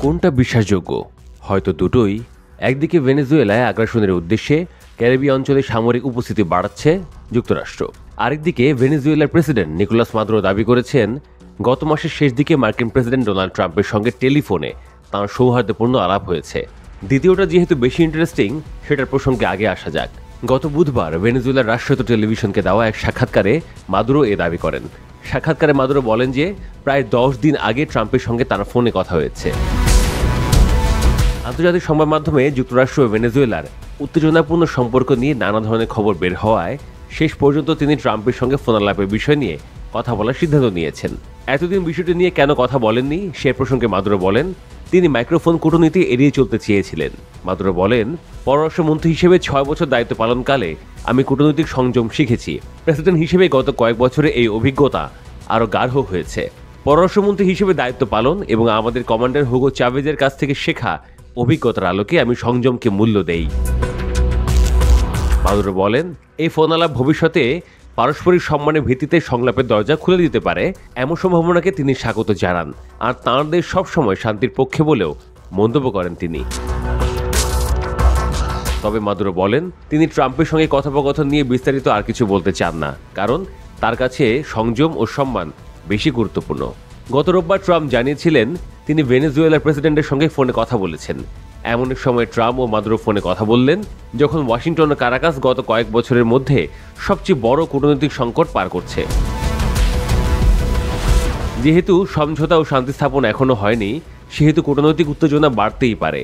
কোনটা বিশ্বাসযোগ্য? হয়তো দুটোই। একদিকে ভেনেজুয়েলায় আগ্রাসনের উদ্দেশ্যে ক্যারিবীয় অঞ্চলে সামরিক উপস্থিতি বাড়াচ্ছে যুক্তরাষ্ট্র। আরেকদিকে ভেনেজুয়েলার প্রেসিডেন্ট নিকোলাস মাদুরো দাবি করেছেন গত মাসের শেষ দিকে মার্কিন প্রেসিডেন্ট ডোনাল্ড ট্রাম্পের সঙ্গে টেলিফোনে তাঁর সৌহার্দ্যপূর্ণ আলাপ হয়েছে। দ্বিতীয়টা যেহেতু বেশি ইন্টারেস্টিং, সেটার প্রসঙ্গে আগে আসা যাক। গত বুধবার ভেনেজুয়েলার রাষ্ট্রায়ত্ত টেলিভিশনকে দেওয়া এক সাক্ষাৎকারে মাদুরো এ দাবি করেন। সাক্ষাৎকারে মাদুরো বলেন যে প্রায় 10 দিন আগে ট্রাম্পের সঙ্গে তার ফোনে কথা হয়েছে। আন্তর্জাতিক সংবাদ মাধ্যমে যুক্তরাষ্ট্র ও ভেনেজুয়েলার উত্তেজনাপূর্ণ সম্পর্ক নিয়ে নানা ধরনের খবর বের হওয়ায় শেষ পর্যন্ত তিনি ট্রাম্পের সঙ্গে ফোনালাপের বিষয় নিয়ে কথা বলার সিদ্ধান্ত নিয়েছেন। এতদিন বিষয়টি নিয়ে কেন কথা বলেননি সে প্রসঙ্গে মাদুরো বলেন, তিনি মাইক্রোফোন কূটনীতি এড়িয়ে চলতে চেয়েছিলেন। মাদুরো বলেন, পররাষ্ট্রমন্ত্রী হিসেবে 6 বছর দায়িত্ব পালনকালে আমি কূটনৈতিক সংযম শিখেছি। প্রেসিডেন্ট হিসেবে গত কয়েক বছরে এই অভিজ্ঞতা আরও গাঢ় হয়েছে। পররাষ্ট্রমন্ত্রী হিসেবে দায়িত্ব পালন এবং আমাদের কমান্ডার হুগো চাভেজের কাছ থেকে শেখা অভিজ্ঞতার আলোকে আমি সংযমকে মূল্য দেই। মাদুরো বলেন, এই ফোনালাপ ভবিষ্যতে পারস্পরিক সম্মানের ভিত্তিতে সংলাপের দরজা খুলে দিতে পারে এমন সম্ভাবনাকে তিনি স্বাগত জানান। আর তাঁর দেশ সবসময় শান্তির পক্ষে বলেও মন্তব্য করেন তিনি। তবে মাদুরো বলেন, তিনি ট্রাম্পের সঙ্গে কথোপকথন নিয়ে বিস্তারিত আর কিছু বলতে চান না, কারণ তার কাছে সংযম ও সম্মান বেশি গুরুত্বপূর্ণ। গত রোববার ট্রাম্প জানিয়েছিলেন তিনি ভেনেজুয়েলার প্রেসিডেন্টের সঙ্গে ফোনে কথা বলেছেন। এমন এক সময় ট্রাম্প ও মাদুরো ফোনে কথা বললেন যখন ওয়াশিংটন ও কারাকাস গত কয়েক বছরের মধ্যে সবচেয়ে বড় কূটনৈতিক সংকট পার করছে। যেহেতু সমঝোতা ও শান্তি স্থাপন এখনো হয়নি, সেহেতু কূটনৈতিক উত্তেজনা বাড়তেই পারে।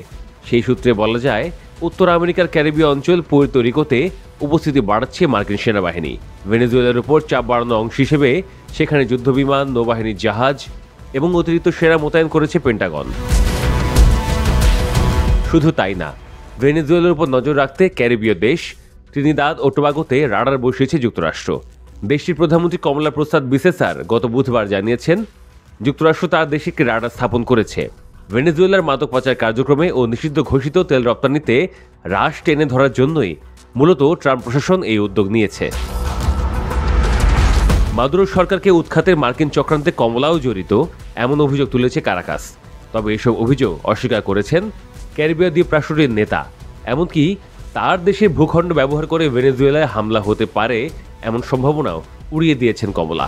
সেই সূত্রে বলা যায়, উত্তর আমেরিকার ক্যারিবীয় অঞ্চল পুয়ের্তো রিকোতে উপস্থিতি বাড়াচ্ছে মার্কিন সেনাবাহিনী। ভেনেজুয়েলার উপর চাপ বাড়ানোর অংশ হিসেবে সেখানে যুদ্ধবিমান, নৌবাহিনীর জাহাজ এবং অতিরিক্ত সেনা মোতায়েন করেছে পেন্টাগন। শুধু তাই না, ভেনেজুয়েলার উপর নজর রাখতে ক্যারিবীয় দেশ ত্রিনিদাদ ও টোবাগোতে রাডার বসিয়েছে যুক্তরাষ্ট্র। দেশটির প্রধানমন্ত্রী কমলা প্রসাদ বিসেসার গত বুধবার জানিয়েছেন যুক্তরাষ্ট্র তার দেশে একটি রাডার স্থাপন করেছে। ভেনেজুয়েলার মাদক পাচার কার্যক্রমে ও নিষিদ্ধ ঘোষিত তেল রপ্তানিতে হ্রাস টেনে ধরার জন্যই মূলত ট্রাম্প প্রশাসন এই উদ্যোগ নিয়েছে। মাদুরো সরকারকে উৎখাতের মার্কিন চক্রান্তে কমলাও জড়িত এমন অভিযোগ তুলেছে কারাকাস। তবে এসব অভিযোগ অস্বীকার করেছেন ক্যারিবীয় দ্বীপ রাষ্ট্রটির নেতা। এমনকি তার দেশের ভূখণ্ড ব্যবহার করে ভেনেজুয়েলায় হামলা হতে পারে এমন সম্ভাবনাও উড়িয়ে দিয়েছেন কমলা।